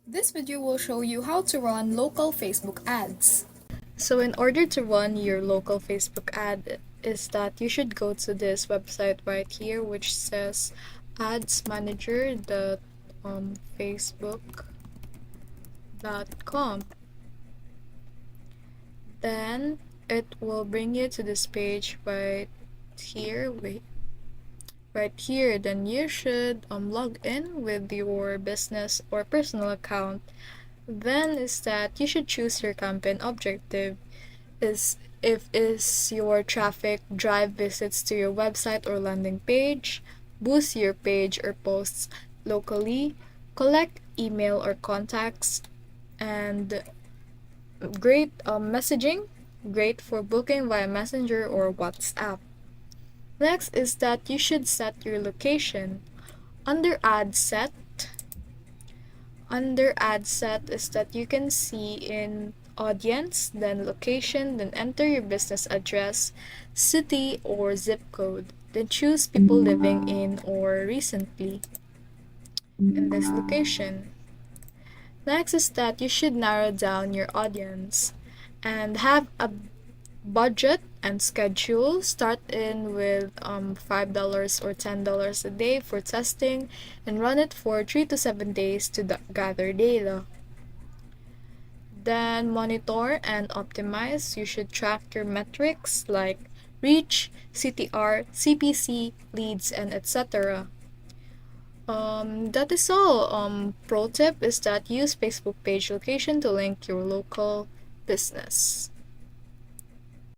This video will show you how to run local Facebook ads. So in order to run your local Facebook ad is that you should go to this website right here which says adsmanager.facebook.com. Then it will bring you to this page right here. Right here, then you should log in with your business or personal account. Then is that you should choose your campaign objective. Is your traffic drive visits to your website or landing page, boost your page or posts locally, collect email or contacts, and great messaging, great for booking via Messenger or WhatsApp. Next is that you should set your location. Under ad set, is that you can see in audience, then location, then enter your business address, city or zip code. Then choose people living in or recently in this location. Next is that you should narrow down your audience and have a budget and schedule. Start in with $5 or $10 a day for testing and run it for 3 to 7 days to gather data. Then monitor and optimize. You should track your metrics like reach, CTR, CPC, leads, and etc. That is all. Pro tip is that use Facebook page location to link your local business.